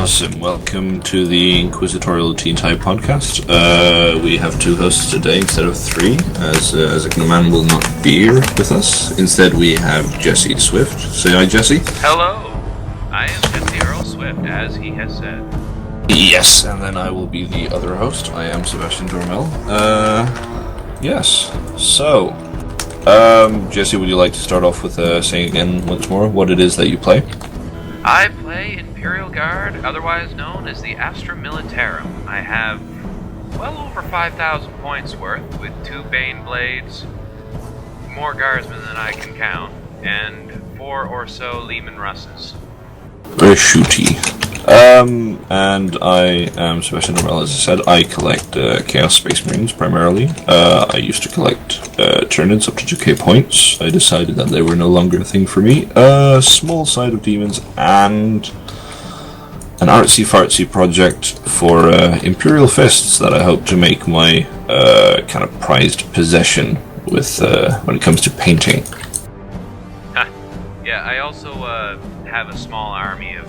Awesome. Welcome to the Inquisitorial Teen Type podcast. We have two hosts today instead of three, as a man will not be here with us. Instead, we have Jesse Swift. Say hi, Jesse. Hello. I am Jesse Earl Swift, as he has said. Yes, and then I will be the other host. I am Sebastian Dormehl. Yes. So, Jesse, would you like to start off with saying again once more what it is that you play? I play Imperial Guard, otherwise known as the Astra Militarum. I have well over 5,000 points worth, with 2 Bane Blades, more Guardsmen than I can count, and 4 or so Lehman Russes. Very shooty. And I am Sebastian Dormehl, as I said. I collect Chaos Space Marines primarily. I used to collect Tyranids up to 2k points. I decided that they were no longer a thing for me. A small side of demons and an artsy-fartsy project for Imperial Fists that I hope to make my kind of prized possession with when it comes to painting. Yeah, I also have a small army of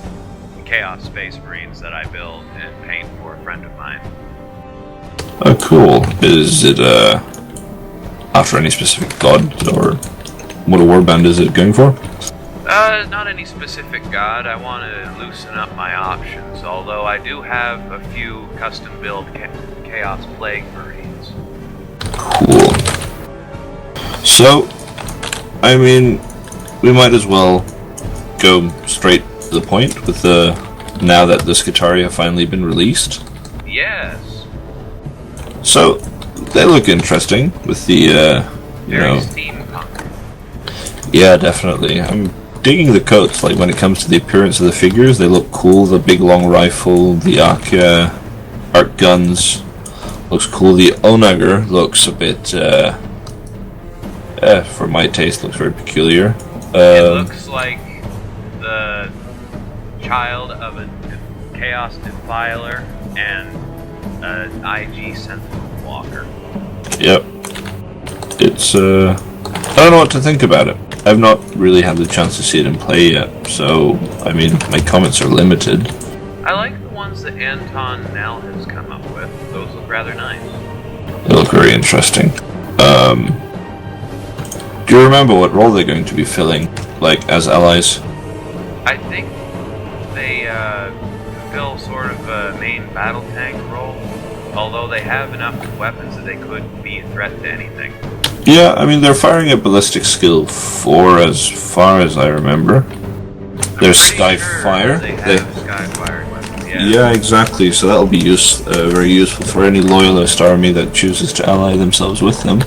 Chaos Space Marines that I build and paint for a friend of mine. Oh, cool. Is it after any specific god, or what warband is it going for? Not any specific god. I want to loosen up my options, although I do have a few custom-built Chaos Plague Marines. Cool. So, I mean, we might as well go straight to the point with now that the Skitarii have finally been released. Yes. So, they look interesting with the, Very steampunk. Yeah, definitely. I'm digging the coats, like when it comes to the appearance of the figures, they look cool. The big long rifle, the arc guns, looks cool. The Onager looks a bit, for my taste, looks very peculiar. It looks like the child of a Chaos Defiler and an IG Sentinel Walker. Yep. It's, I don't know what to think about it. I've not really had the chance to see it in play yet, so, I mean, my comments are limited. I like the ones that Anton Nell has come up with. Those look rather nice. They look very interesting. Do you remember what role they're going to be filling, like, as allies? I think they fill sort of a main battle tank role, although they have enough weapons that they could be a threat to anything. Yeah, I mean, they're firing a ballistic skill 4 as far as I remember. They're Skyfire. They have Skyfire weapons, yeah. Yeah, exactly, so that'll be very useful for any loyalist army that chooses to ally themselves with them.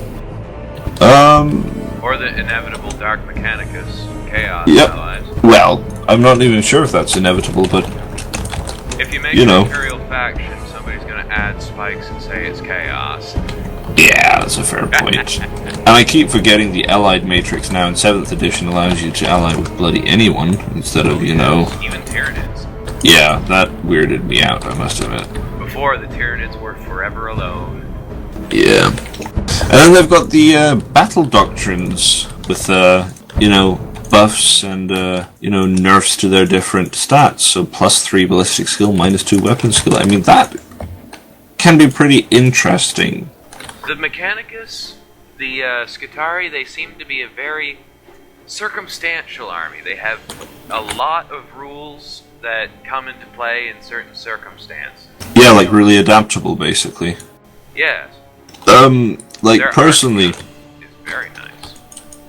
Or the inevitable Dark Mechanicus Chaos yep. allies. Well, I'm not even sure if that's inevitable, but if you make an Imperial faction, somebody's gonna add spikes and say it's Chaos. Yeah, that's a fair point. And I keep forgetting the Allied Matrix now in 7th edition allows you to ally with bloody anyone instead of, even Tyranids. Yeah, that weirded me out, I must admit. Before, the Tyranids were forever alone. Yeah. And then they've got the battle doctrines with, buffs and, nerfs to their different stats. So +3 ballistic skill, -2 weapon skill. I mean, that can be pretty interesting. The Mechanicus, the Skitarii, they seem to be a very circumstantial army. They have a lot of rules that come into play in certain circumstances. Yeah, like really adaptable, basically. Yes. Their personally, it's very nice.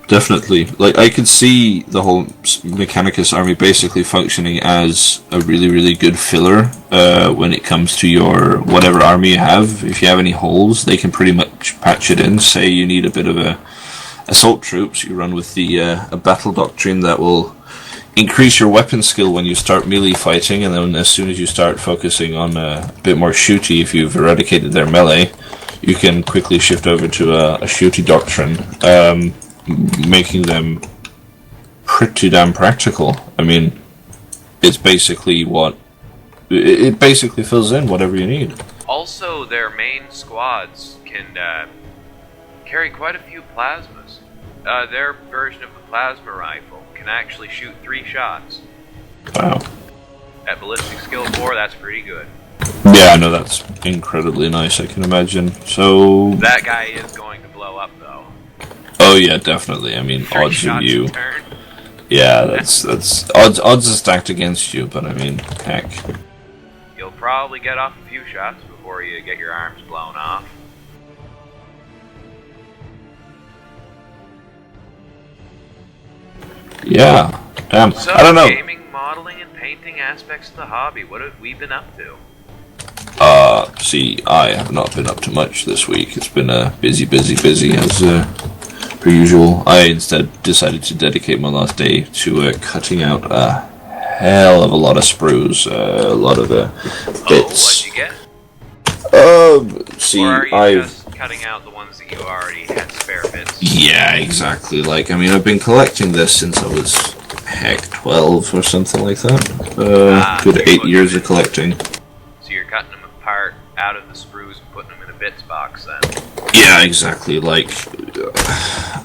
Definitely. Like, I could see the whole Mechanicus army basically functioning as a really, really good filler when it comes to your whatever army you have. If you have any holes, they can pretty much patch it in. Say you need a bit of assault troops, you run with a battle doctrine that will increase your weapon skill when you start melee fighting, and then as soon as you start focusing on a bit more shooty, if you've eradicated their melee, you can quickly shift over to a shooty doctrine. Making them pretty damn practical. I mean, it's basically it basically fills in whatever you need. Also, their main squads can carry quite a few plasmas. Their version of the plasma rifle can actually shoot 3 shots. Wow. At ballistic skill 4, that's pretty good. Yeah, I know, that's incredibly nice, I can imagine. So... That guy is going to blow up, though. Oh yeah, definitely. I mean, 3 odds of shots you... a turn. Yeah, that's odds are stacked against you, but I mean, heck. You'll probably get off a few shots before you get your arms blown off. Yeah, damn. So, I don't know. gaming, modeling, and painting aspects of the hobby, what have we been up to? See, I have not been up to much this week. It's been busy as per usual. I instead decided to dedicate my last day to cutting out a hell of a lot of sprues, a lot of bits. Oh, what'd you get? See, or are you I've... just cutting out the ones that you already had spare bits? Yeah, exactly. Like, I mean, I've been collecting this since I was, heck, 12 or something like that. Good 8 years of collecting. So you're cutting them apart out of the sprues and putting them in a bits box then? Yeah, exactly. Like,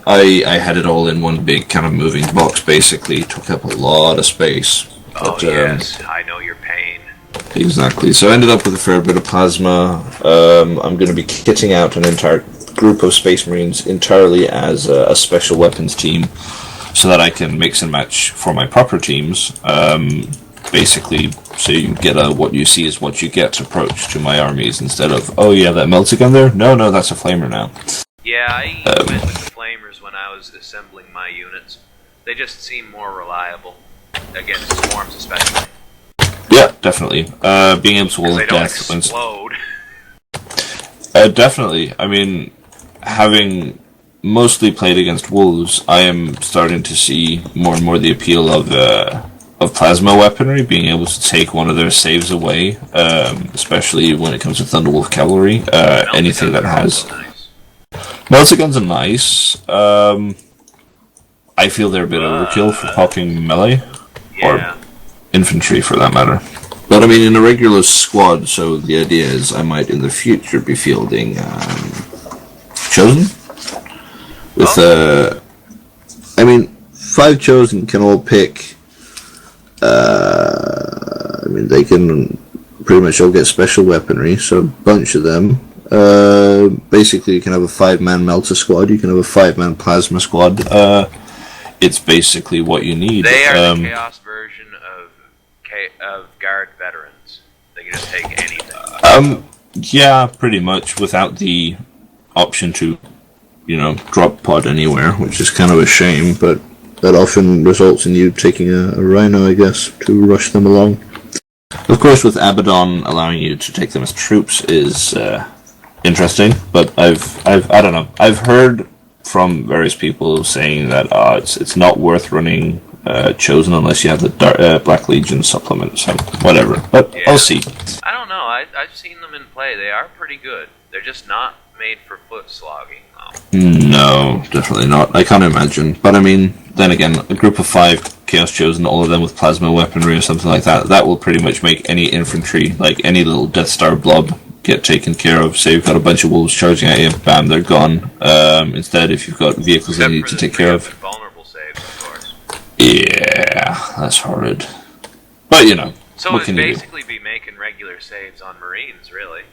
I had it all in one big kind of moving box, basically. It took up a lot of space. Oh, But, yes, I know your pain. Exactly. So I ended up with a fair bit of plasma. I'm going to be kitting out an entire group of Space Marines entirely as a special weapons team, so that I can mix and match for my proper teams. Basically, so you get a what you see is what you get approach to my armies, instead of, oh yeah, that melta-gun there? No, that's a flamer now. Yeah, I went with the flamers when I was assembling my units. They just seem more reliable. Against swarms especially. Yeah, definitely. Being able to wall They of don't death. explode. Definitely. I mean, having mostly played against wolves, I am starting to see more and more the appeal of plasma weaponry, being able to take one of their saves away, especially when it comes to Thunderwolf cavalry. Anything that has... Melta-guns are nice. I feel they're a bit overkill for popping melee. Yeah. Or infantry, for that matter. But I mean, in a regular squad, so the idea is I might in the future be fielding Chosen? With, I mean, 5 Chosen can all pick... I mean, they can pretty much all get special weaponry, so a bunch of them. Basically, you can have a 5-man Melta squad, you can have a 5-man Plasma squad. It's basically what you need. They are the Chaos version of Guard veterans. They can just take anything. Yeah, pretty much, without the option to, drop pod anywhere, which is kind of a shame, but that often results in you taking a Rhino, I guess, to rush them along. Of course, with Abaddon allowing you to take them as troops is interesting, but I don't know. I've heard from various people saying that it's not worth running Chosen unless you have the Black Legion supplement, so whatever. But yeah. I'll see. I don't know. I've seen them in play. They are pretty good. They're just not made for foot slogging, though. No, definitely not. I can't imagine. But I mean, then again, a group of 5 Chaos Chosen, all of them with plasma weaponry or something like that, that will pretty much make any infantry, like any little Death Star blob, get taken care of. Say you've got a bunch of wolves charging at you, bam, they're gone. Instead, if you've got vehicles that you need to take care of... vulnerable saves, of course. Yeah, that's horrid. But, So what it'd can you do? basically be making regular saves on Marines, really.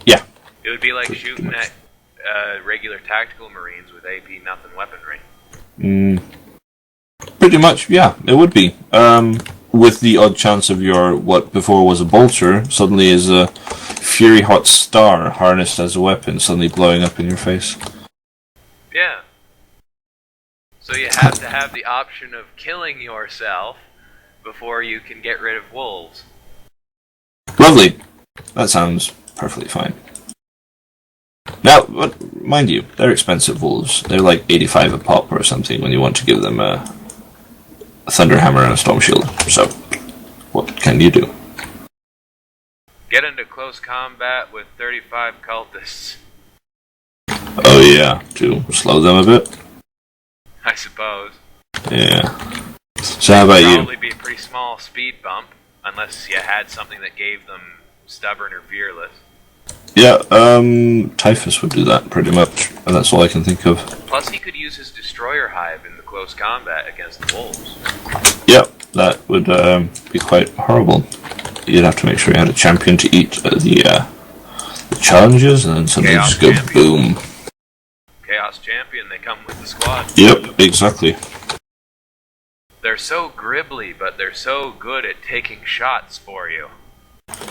Yeah. It would be like shooting at regular tactical Marines with AP nothing weaponry. Pretty much, yeah, it would be. With the odd chance of your, what before was a bolter, suddenly is a Fury Hot Star harnessed as a weapon, suddenly blowing up in your face. Yeah. So you have to have the option of killing yourself before you can get rid of wolves. Lovely. That sounds perfectly fine. Now, but mind you, they're expensive wolves. They're like 85 a pop or something when you want to give them a Thunderhammer and a Storm Shield. So, what can you do? Get into close combat with 35 cultists. Oh yeah, to slow them a bit? I suppose. Yeah. So how about you? Probably be a pretty small speed bump, unless you had something that gave them stubborn or fearless. Yeah, Typhus would do that pretty much, and that's all I can think of. Plus, he could use his destroyer hive in the close combat against the wolves. Yep, that would be quite horrible. You'd have to make sure you had a champion to eat the challenges, and then suddenly Chaos just go champion. boom. Chaos Champion, they come with the squad. Yep, exactly. They're so gribbly, but they're so good at taking shots for you.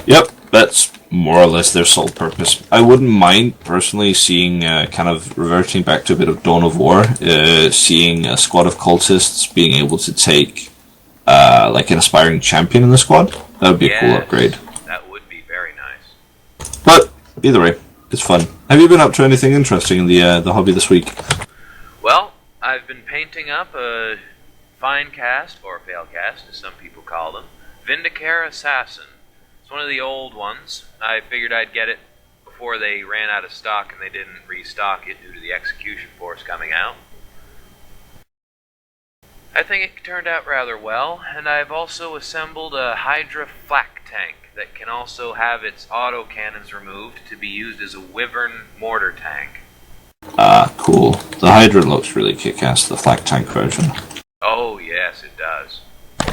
Yep, that's more or less their sole purpose. I wouldn't mind, personally, seeing, kind of reverting back to a bit of Dawn of War, seeing a squad of cultists being able to take, like an aspiring champion in the squad. That would be a cool upgrade. That would be very nice. But, either way, it's fun. Have you been up to anything interesting in the hobby this week? Well, I've been painting up a fine cast, or fail cast, as some people call them, Vindicare Assassin. It's one of the old ones. I figured I'd get it before they ran out of stock and they didn't restock it due to the Execution Force coming out. I think it turned out rather well, and I've also assembled a Hydra flak tank that can also have its autocannons removed to be used as a Wyvern mortar tank. Ah, cool. The Hydra looks really kick-ass, the flak tank version. Oh yes, it does.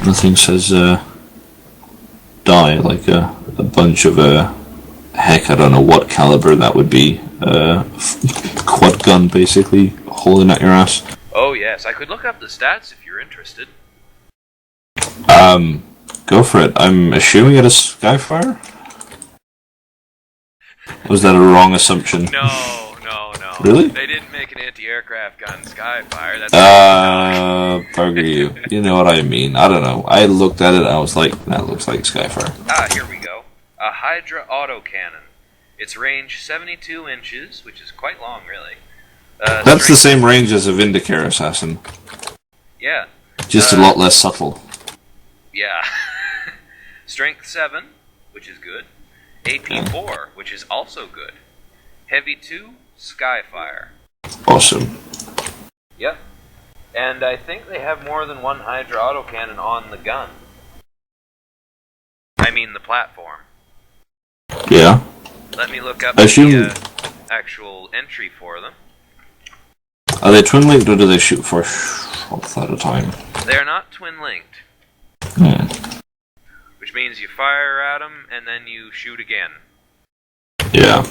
The thing says, die, like a bunch of, heck, I don't know what caliber that would be. Quad gun, basically, holding at your ass. Oh yes, I could look up the stats if you're interested. Go for it. I'm assuming it is Skyfire? Was that a wrong assumption? No. Really? They didn't make an anti-aircraft gun Skyfire. That's bugger you. You know what I mean. I don't know. I looked at it and I was like, that looks like Skyfire. Ah, here we go. A Hydra autocannon. Its range 72 inches, which is quite long, really. That's the same range as a Vindicare Assassin. Yeah. Just a lot less subtle. Yeah. Strength 7, which is good. AP 4, which is also good. Heavy 2, Skyfire. Awesome. Yep. And I think they have more than one Hydra autocannon on the gun. I mean the platform. Yeah. Let me look up the actual entry for them. Are they twin-linked or do they shoot for shots at a time? They're not twin-linked. Which means you fire at them and then you shoot again. Yeah.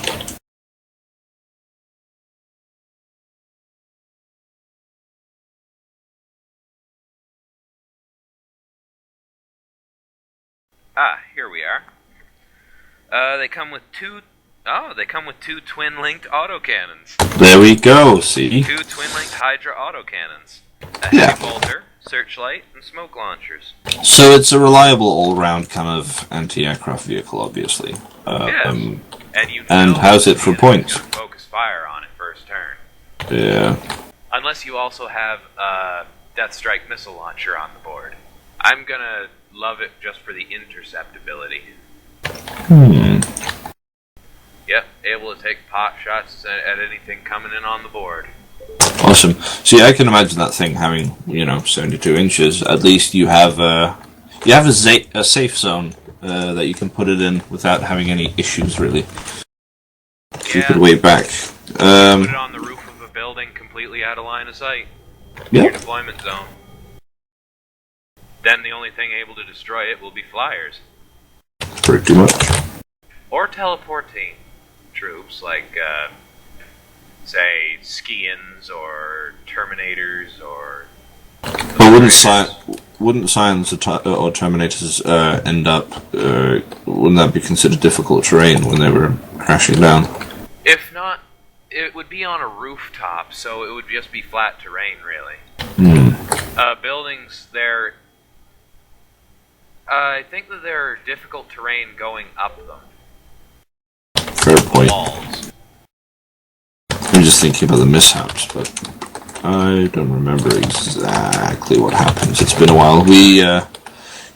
Ah, here we are. They come with two twin-linked autocannons. There we go, see? Two twin-linked Hydra autocannons. A Yeah. heavy bolter, searchlight, and smoke launchers. So it's a reliable all-round kind of anti-aircraft vehicle, obviously. Yes. And and how's it for points? Focus fire on it first turn. Yeah. Unless you also have a Death Strike missile launcher on the board. I'm gonna love it just for the intercept ability. Yep, able to take pot shots at anything coming in on the board. Awesome. See, I can imagine that thing having, 72 inches. At least you have a safe zone that you can put it in without having any issues, really. Keep it way back. Put it on the roof of a building completely out of line of sight. Yeah. Your deployment zone. Then the only thing able to destroy it will be flyers. Pretty much. Or teleporting troops, like, say, Skians or Terminators or... But wouldn't Science or Terminators end up... wouldn't that be considered difficult terrain when they were crashing down? If not, it would be on a rooftop, so it would just be flat terrain, really. Buildings, they're... I think that they're difficult terrain going up them. Fair point. Walls. I'm just thinking about the mishaps, but I don't remember exactly what happens. It's been a while. We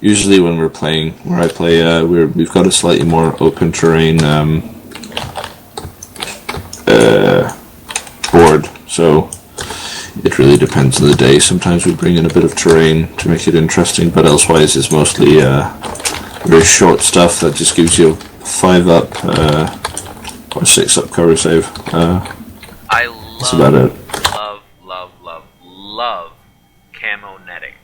usually when we're playing, where I play, we've got a slightly more open terrain board, so it really depends on the day. Sometimes we bring in a bit of terrain to make it interesting, but elsewise it's mostly very short stuff that just gives you 5 up or 6 up cover save. I That's about it. love love camo netting.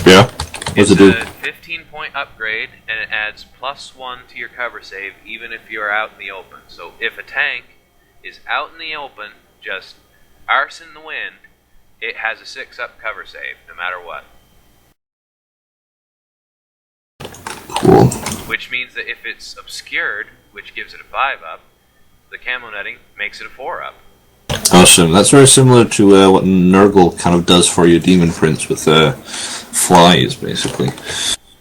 Yeah. What's It's it do? a 15-point upgrade, and it adds +1 to your cover save, even if you're out in the open. So if a tank is out in the open, just arse in the wind, it has a 6-up cover save, no matter what. Cool. Which means that if it's obscured, which gives it a 5-up, the camo netting makes it a 4-up. Awesome. That's very similar to what Nurgle kind of does for your Demon Prince with flies, basically.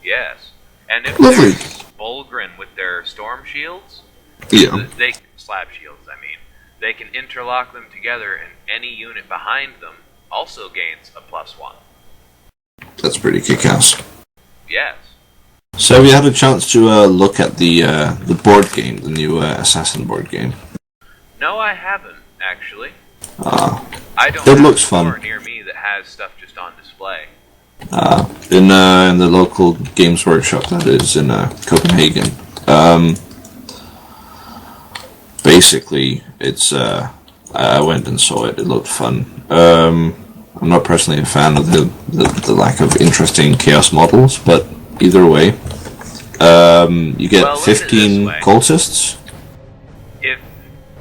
Yes. And if Lovely. there's Bulgrin with their storm shields, Yeah. they slab shields, I mean, they can interlock them together, and any unit behind them also gains a +1. That's pretty kick-ass. Yes. So have you had a chance to look at the board game, the new Assassin board game? No, I haven't, actually. I don't It have looks a store fun. near me that has stuff just on display. In the local Games Workshop that is in Copenhagen. Basically, it's I went and saw it. It looked fun. I'm not personally a fan of the lack of interesting chaos models, but either way, you get Well, look at it 15 this way. cultists. If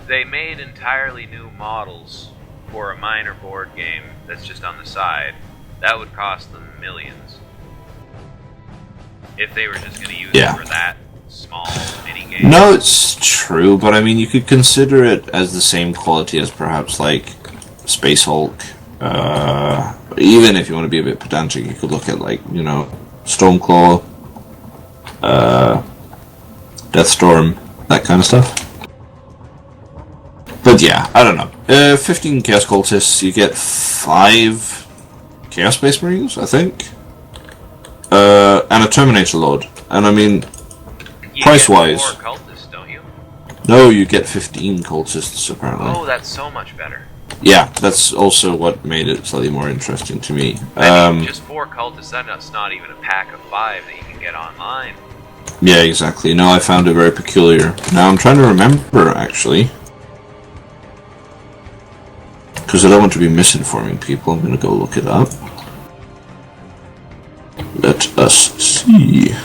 they made entirely new models for a minor board game that's just on the side, that would cost them millions. If they were just going to use Yeah. it for that small mini game. No, it's true, but I mean, you could consider it as the same quality as perhaps like Space Hulk. Even if you want to be a bit pedantic, you could look at like, you know, Stormclaw, Deathstorm, that kind of stuff. But yeah, I don't know. 15 Chaos Cultists, you get 5 Chaos Space Marines, I think. And a Terminator Lord. And I mean, You price-wise. get 4 cultists, don't you? no, you get 15 Cultists, apparently. Oh, that's so much better. Yeah, that's also what made it slightly more interesting to me. I mean, just 4 cultists, that's not even a pack of 5 that you can get online. Yeah, exactly. No, I found it very peculiar. Now, I'm trying to remember, actually. Because I don't want to be misinforming people, I'm going to go look it up. Let us see.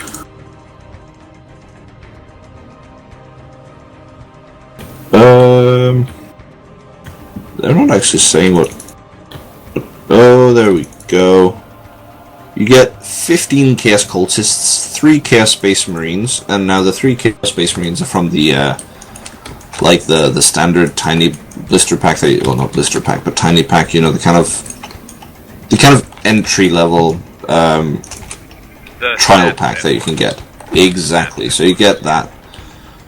They're not actually saying what... Oh, there we go. You get 15 Chaos Cultists, 3 Chaos Space Marines, and now the 3 Chaos Space Marines are from the, like the standard tiny blister pack that you, well, not blister pack, but tiny pack, you know, the kind of entry level, The trial snap pack fit. that you can get. Exactly, so you get that.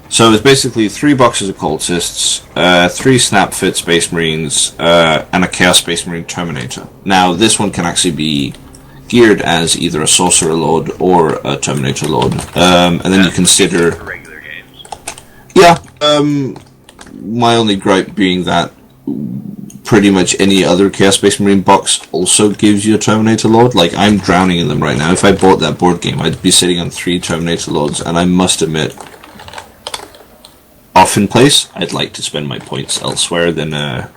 So it's basically 3 boxes of cultists, 3 snap fit Space Marines, and a Chaos Space Marine Terminator. Now, this one can actually be geared as either a Sorcerer Lord or a Terminator Lord. And then you That's consider... for regular games. Yeah, my only gripe being that pretty much any other Chaos Space Marine box also gives you a Terminator Lord. Like, I'm drowning in them right now. If I bought that board game, I'd be sitting on 3 Terminator Lords, and I must admit, off in place, I'd like to spend my points elsewhere than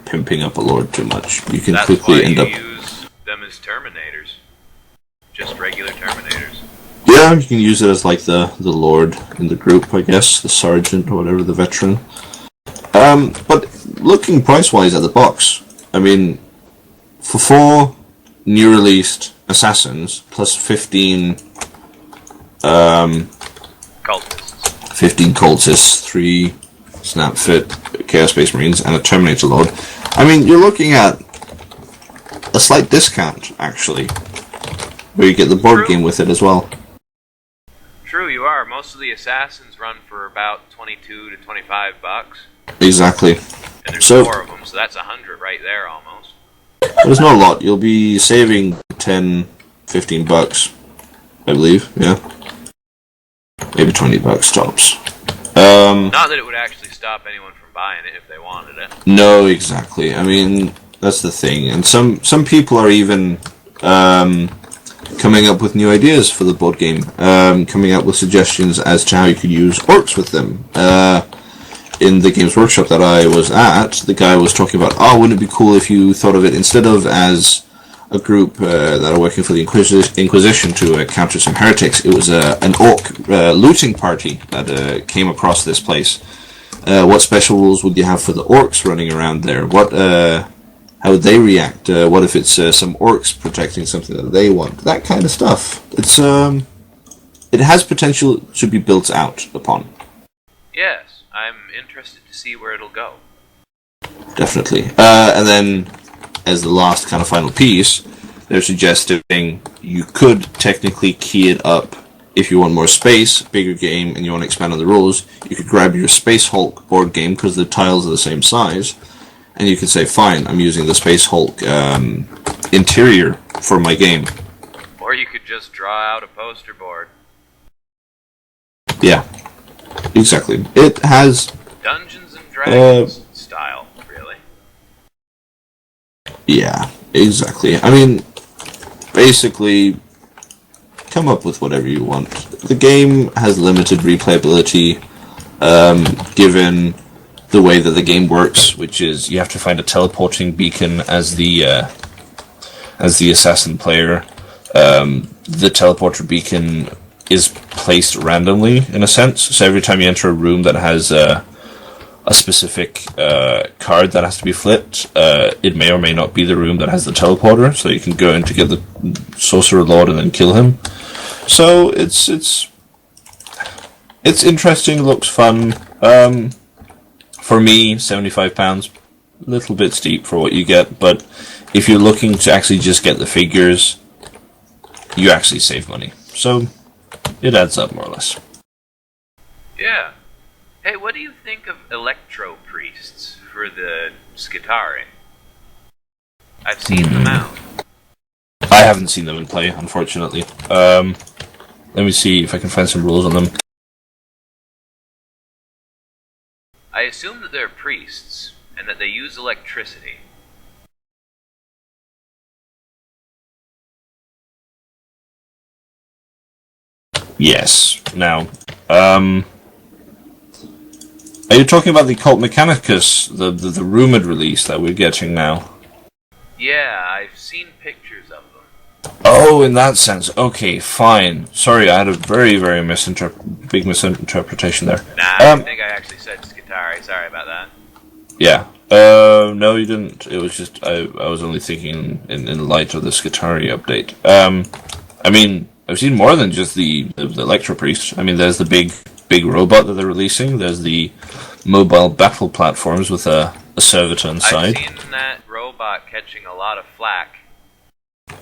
pimping up a Lord too much. You can That's quickly why end you up... use them as Terminators. Just regular Terminators. Yeah, you can use it as like the Lord in the group, I guess, the Sergeant or whatever, the Veteran. But looking price-wise at the box, I mean, for 4 new released Assassins, plus 15 Cultists. 15 Cultists, 3 Snap Fit Chaos Space Marines, and a Terminator Lord, I mean, you're looking at a slight discount, actually, where you get the board True. game with it as well. True, you are. Most of the Assassins run for about 22 to 25 bucks. Exactly. And there's So- 4 of them, so that's 100 right there almost. There's not a lot. You'll be saving 10, 15 bucks, I believe, yeah. Maybe 20 bucks tops. Not that it would actually stop anyone from buying it if they wanted it. No, exactly. I mean, that's the thing. And some people are even coming up with new ideas for the board game. Coming up with suggestions as to how you could use orcs with them. In the Games Workshop that I was at, the guy was talking about, oh, wouldn't it be cool if you thought of it instead of as a group that are working for the Inquisition to counter some heretics. It was an orc looting party that came across this place. What special rules would you have for the orcs running around there? How would they react? What if it's some orcs protecting something that they want? That kind of stuff. It has potential to be built out upon. Yes, I'm interested to see where it'll go. Definitely. And then, as the last kind of final piece, they're suggesting you could technically key it up if you want more space, bigger game, and you want to expand on the rules. You could grab your Space Hulk board game because the tiles are the same size, and you could say, fine, I'm using the Space Hulk interior for my game. Or you could just draw out a poster board. Yeah, exactly. It has Dungeons and Dragons style, really. Yeah, exactly. I mean, basically, come up with whatever you want. The game has limited replayability, given the way that the game works, which is you have to find a teleporting beacon as the assassin player. The teleporter beacon is placed randomly, in a sense. So every time you enter a room that has a specific card that has to be flipped, it may or may not be the room that has the teleporter, so you can go in to get the Sorcerer Lord and then kill him. So it's interesting, looks fun. For me, £75, a little bit steep for what you get, but if you're looking to actually just get the figures, you actually save money. So it adds up, more or less. Yeah. Hey, what do you think of Electro Priests for the Skitarii? I've seen them out. I haven't seen them in play, unfortunately. Let me see if I can find some rules on them. I assume that they're priests, and that they use electricity. Yes. Now, are you talking about the Cult Mechanicus, the rumored release that we're getting now? Yeah, I've seen pictures of them. Oh, in that sense. Okay, fine. Sorry, I had a very, very big misinterpretation there. Nah, I think I actually said Skitarii. Sorry about that. Yeah. No, you didn't. It was just, I was only thinking in light of the Skitarii update. I mean, I've seen more than just the Electro Priest. I mean, there's the big robot that they're releasing. There's the mobile battle platforms with a servitor inside. I've seen that robot catching a lot of flack.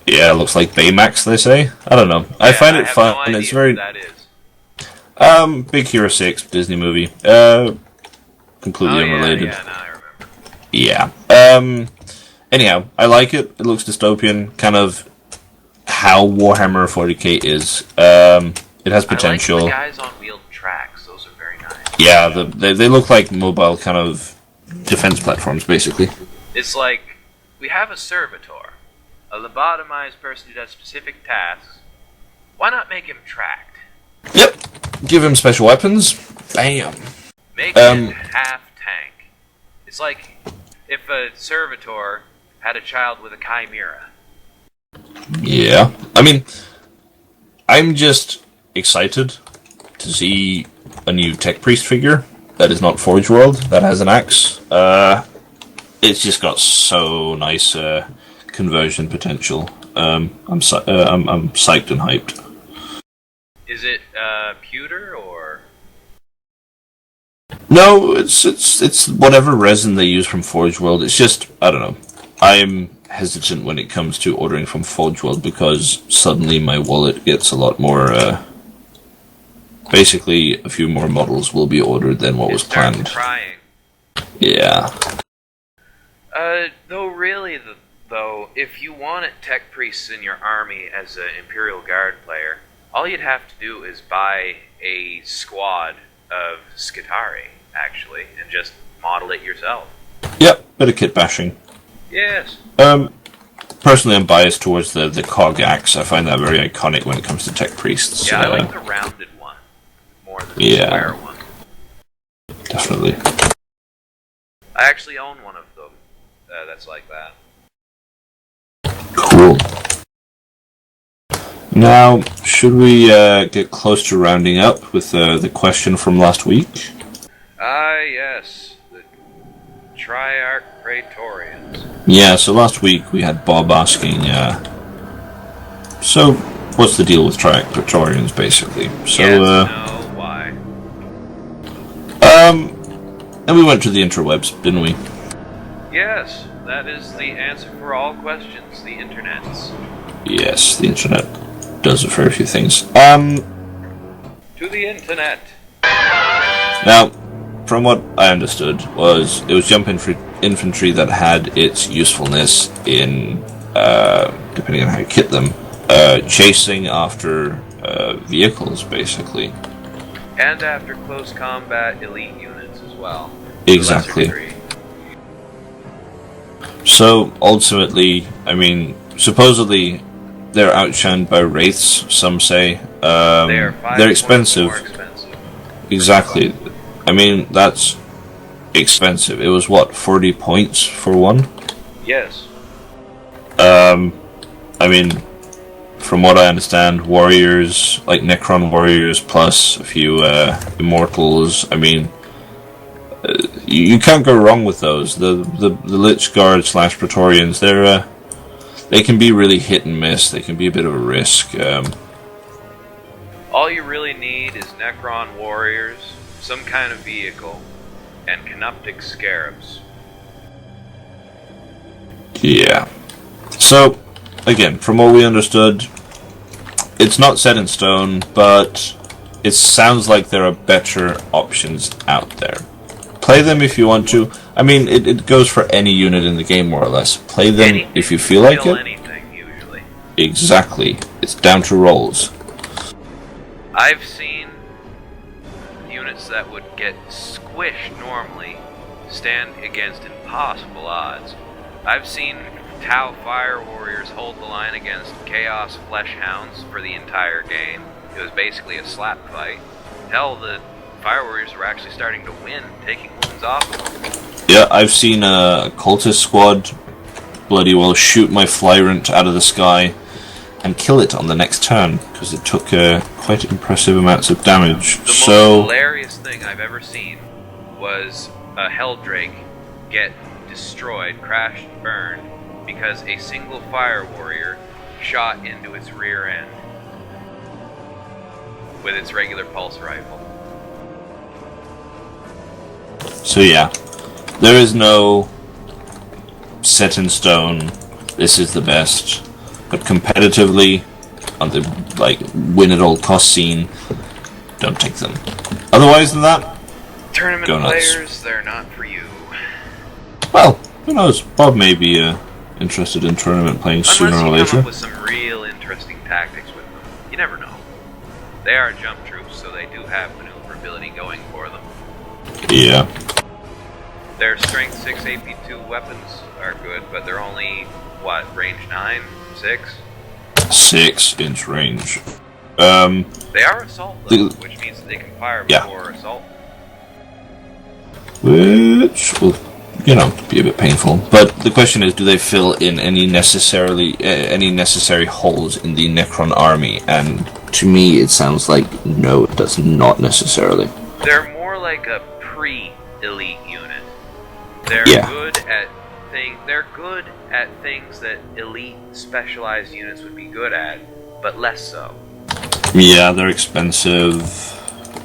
Yeah, it looks like Baymax, they say. I don't know. I find it fun. No idea it's very. Who that is. Big Hero 6 Disney movie. Completely unrelated. Yeah, now I remember. Yeah. Anyhow, I like it. It looks dystopian, kind of how Warhammer 40k is. It has potential. I like the guys on wheeled tracks. Those are very nice. Yeah, they look like mobile kind of defense platforms, basically. It's like, we have a servitor, a lobotomized person who does specific tasks. Why not make him tracked? Yep. Give him special weapons. Bam. Make him half tank. It's like if a servitor had a child with a chimera. Yeah. I mean, I'm just excited to see a new Tech Priest figure that is not Forge World, that has an axe. It's just got so nice conversion potential. I'm psyched and hyped. Is it pewter or? No, it's whatever resin they use from Forge World. It's just, I don't know. I'm hesitant when it comes to ordering from Forge World because suddenly my wallet gets a lot more. Basically, a few more models will be ordered than what was planned. Crying. Yeah. Though, if you wanted Tech Priests in your army as an Imperial Guard player, all you'd have to do is buy a squad of Skitarii, actually, and just model it yourself. Yep, bit of kit bashing. Yes. Personally, I'm biased towards the cog axe. I find that very iconic when it comes to Tech Priests. Yeah, I like the rounded one more than the square one. Definitely. I actually own one of them that's like that. Cool. Now, should we get close to rounding up with the question from last week? Ah, yes. The Triarch Praetorians. Yeah, so last week we had Bob asking, so what's the deal with Triarch Praetorians, basically? So, yes, no, why? And we went to the interwebs, didn't we? Yes, that is the answer for all questions, the internets. Yes, the internet does it for a few things. To the internet. Now, from what I understood, it was jump infantry that had its usefulness in, depending on how you kit them, chasing after vehicles, basically. And after close combat elite units as well. Exactly. So, ultimately, I mean, supposedly they're outshined by wraiths, some say. They're expensive. More expensive. Exactly. I mean, that's expensive. It was, what, 40 points for one? Yes. I mean, from what I understand, warriors, like Necron warriors, plus a few immortals, I mean, you can't go wrong with those. The Lich Guard / Praetorians, they can be really hit and miss. They can be a bit of a risk. All you really need is Necron warriors, some kind of vehicle, and Canoptic scarabs. Yeah. So, again, from what we understood, it's not set in stone, but it sounds like there are better options out there. Play them if you want to. I mean, it goes for any unit in the game, more or less. Play them Anything, if you feel like it. Anything, usually. Exactly. It's down to rolls. I've seen units that would get squished normally stand against impossible odds. I've seen Tau Fire Warriors hold the line against Chaos Flesh Hounds for the entire game. It was basically a slap fight. Hell, the Fire Warriors were actually starting to win, taking wounds off them. Yeah, I've seen a cultist squad bloody well shoot my Flyrant out of the sky and kill it on the next turn, because it took quite impressive amounts of damage. The most hilarious thing I've ever seen was a Helldrake get destroyed, crashed, burned, because a single Fire Warrior shot into its rear end with its regular pulse rifle. So yeah, there is no set in stone, this is the best, but competitively, on the win at all cost scene, don't take them. Otherwise than that, Tournament go nuts. players, they're not for you. Well, who knows, Bob may be interested in tournament playing sooner or Unless you later. come up with some real interesting tactics with them. You never know. They are jump troops, so they do have maneuverability going for them. Yeah. Their strength 6 AP2 weapons are good, but they're only, what, range 9? 6? 6-inch range. They are assault though, which means that they can fire Yeah. before assault. Which will, be a bit painful. But the question is, do they fill in any necessary holes in the Necron army? And to me, it sounds like no, it does not necessarily. They're more like a pre-elite unit. They're good at things that elite specialized units would be good at, but less so. Yeah, they're expensive.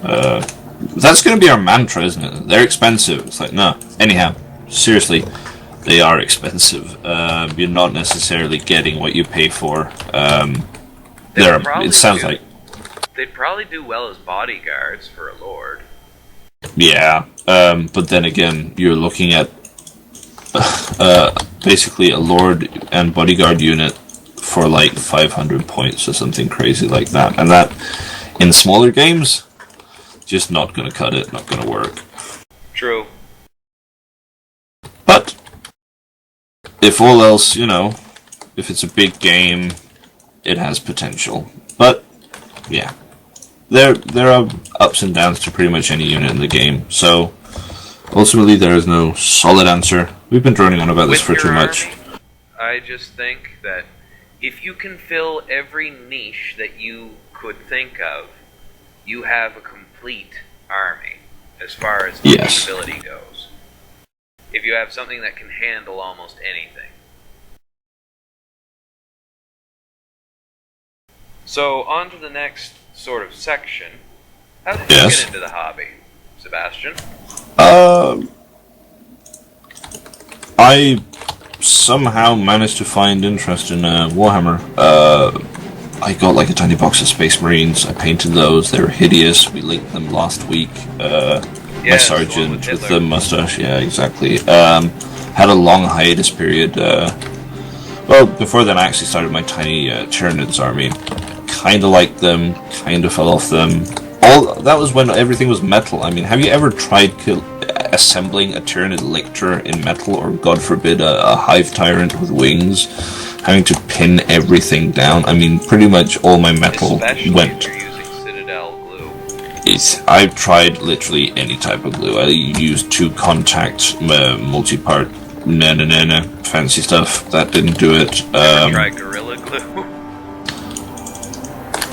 That's going to be our mantra, isn't it? They're expensive. It's like, no. Anyhow, seriously, they are expensive. You're not necessarily getting what you pay for. It sounds like they'd probably do well as bodyguards for a lord. Yeah, but then again, you're looking at basically a lord and bodyguard unit for 500 points or something crazy like that, and that in smaller games, just not gonna cut it, not gonna work. True. But if all else, if it's a big game, it has potential. But yeah. There are ups and downs to pretty much any unit in the game, so ultimately there is no solid answer. We've been droning on about this for too much. I just think that If you can fill every niche that you could think of, you have a complete army as far as Yes. capability goes. If you have something that can handle almost anything. So, on to the next sort of section. How did you Yes. get into the hobby, Sebastian? I somehow managed to find interest in Warhammer. I got like a tiny box of Space Marines. I painted those. They were hideous. We linked them last week. My Yes, sergeant the one with with the mustache. Yeah, exactly. Had a long hiatus period. Well, before then, I actually started my tiny Tyranids army. Kind of liked them. Kind of fell off them. All that was when everything was metal. I mean, have you ever tried assembling a Tyranid lictor in metal, or God forbid, a hive tyrant with wings? Having to pin everything down. I mean, pretty much all my metal Especially went. if you're using Citadel glue. I've tried literally any type of glue. I used two contact multi-part na fancy stuff. That didn't do it. Try Gorilla Glue.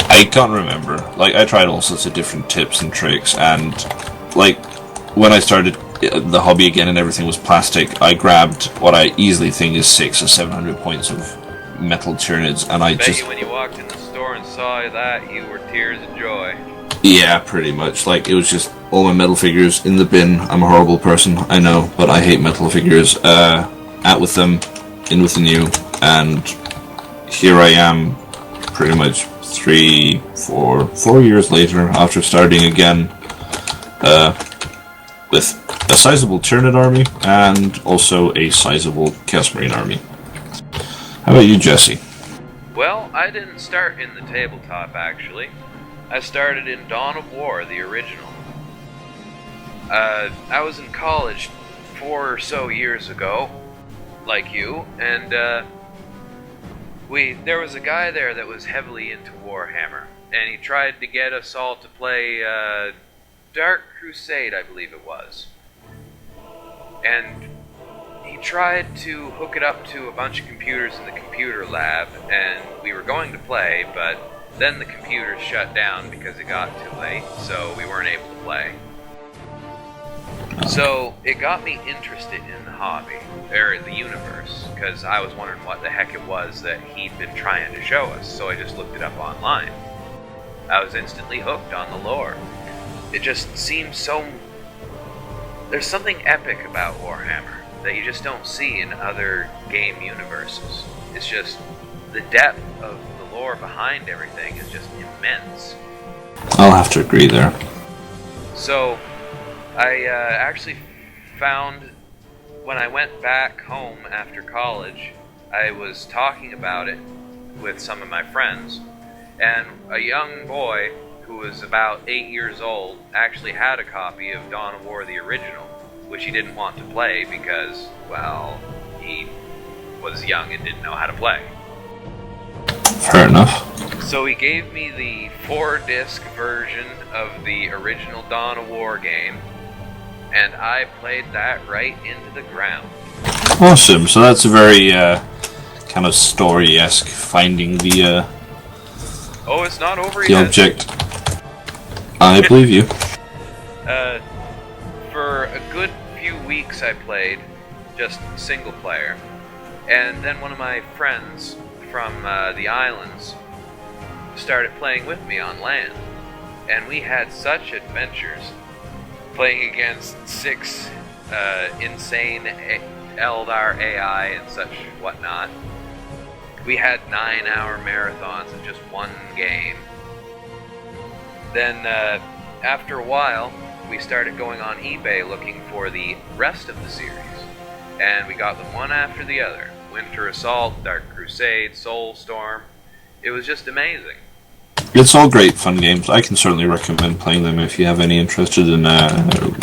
I can't remember. Like, I tried all sorts of different tips and tricks, and like when I started the hobby again and everything was plastic, I grabbed what I easily think is 600 or 700 points of metal Tyranids, and I Bet just you when you walked in the store and saw that, you were tears of joy. yeah, pretty much. Like, it was just all my metal figures in the bin. I'm a horrible person, I know, but I hate metal figures. Out with them, in with the new, and here I am, pretty much 4 years later, after starting again, with a sizable Tyranid army, and also a sizable Chaos Marine army. How about you, Jesse? Well, I didn't start in the tabletop, actually. I started in Dawn of War, the original. I was in college 4 or so years ago, like you, and there was a guy there that was heavily into Warhammer, and he tried to get us all to play Dark Crusade, I believe it was. And he tried to hook it up to a bunch of computers in the computer lab, and we were going to play, but then the computers shut down because it got too late, so we weren't able to play. So it got me interested in the hobby, or the universe, because I was wondering what the heck it was that he'd been trying to show us, so I just looked it up online. I was instantly hooked on the lore. It just seems so... There's something epic about Warhammer that you just don't see in other game universes. It's just... the depth of the lore behind everything is just immense. I'll have to agree there. So, I actually found, when I went back home after college, I was talking about it with some of my friends, and a young boy who was about 8 years old actually had a copy of Dawn of War the original, which he didn't want to play because, well, he was young and didn't know how to play. Fair enough. So he gave me the 4-disc version of the original Dawn of War game, and I played that right into the ground. Awesome. So that's a very kind of story-esque, finding the Oh, it's not over the yet. object. I believe you. For a good few weeks I played just single player, and then one of my friends from the islands started playing with me on land, and we had such adventures playing against 6 insane Eldar AI and such whatnot. We had 9-hour marathons of just one game. Then after a while we started going on eBay looking for the rest of the series, and we got them one after the other. Winter Assault, Dark Crusade, Soulstorm. It was just amazing. It's all great fun games. I can certainly recommend playing them if you have any interested in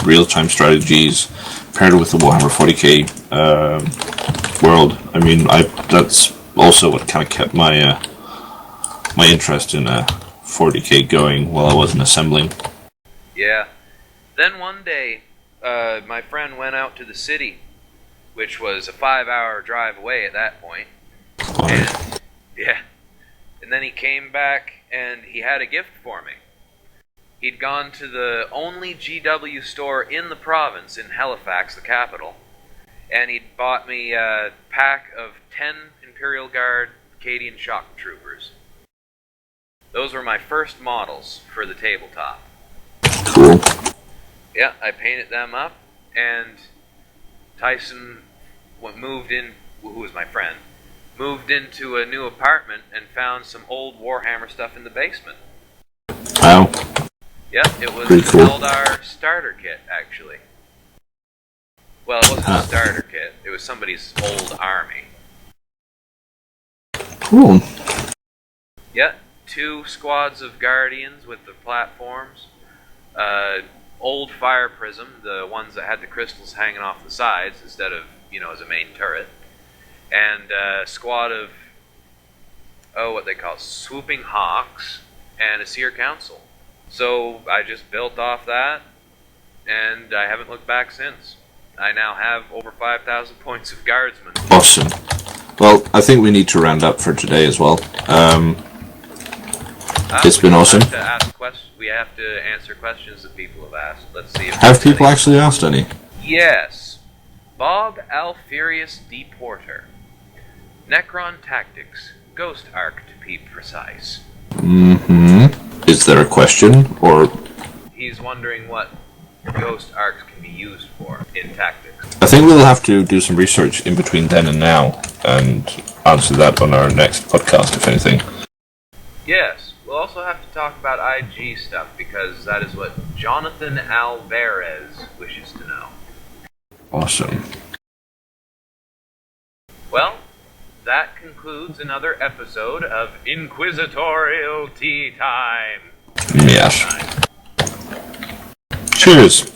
real-time strategies paired with the Warhammer 40k world. I mean, that's also what kind of kept my my interest in 40k going while I wasn't assembling. Yeah. Then one day, my friend went out to the city, which was a 5-hour drive away at that point, and Yeah. And then he came back and he had a gift for me. He'd gone to the only GW store in the province, in Halifax, the capital, and he'd bought me a pack of 10 Imperial Guard Acadian shock troopers. Those were my first models for the tabletop. Cool. Yeah, I painted them up, and Tyson moved in, who was my friend, moved into a new apartment and found some old Warhammer stuff in the basement. Wow. Yep, it was Pretty an cool. Eldar starter kit, actually. Well, it wasn't a starter kit. It was somebody's old army. Cool. Yep, 2 squads of Guardians with the platforms. Old Fire Prism, the ones that had the crystals hanging off the sides instead of, as a main turret. And a squad of, what they call Swooping Hawks, and a Seer Council. So I just built off that, and I haven't looked back since. I now have over 5,000 points of Guardsman. Awesome. Well, I think we need to round up for today as well. It's been awesome. We have to answer questions that people have asked. Let's see if Have people actually asked any? Yes. Bob Alfurius D. Porter. Necron Tactics. Ghost Arc to be precise. Is there a question, or...? He's wondering what Ghost Arcs can be used for in Tactics. I think we'll have to do some research in between then and now, and answer that on our next podcast, if anything. Yes. We'll also have to talk about IG stuff, because that is what Jonathan Alvarez wishes to know. Awesome. Well, that concludes another episode of Inquisitorial Tea Time. Yes. Cheers.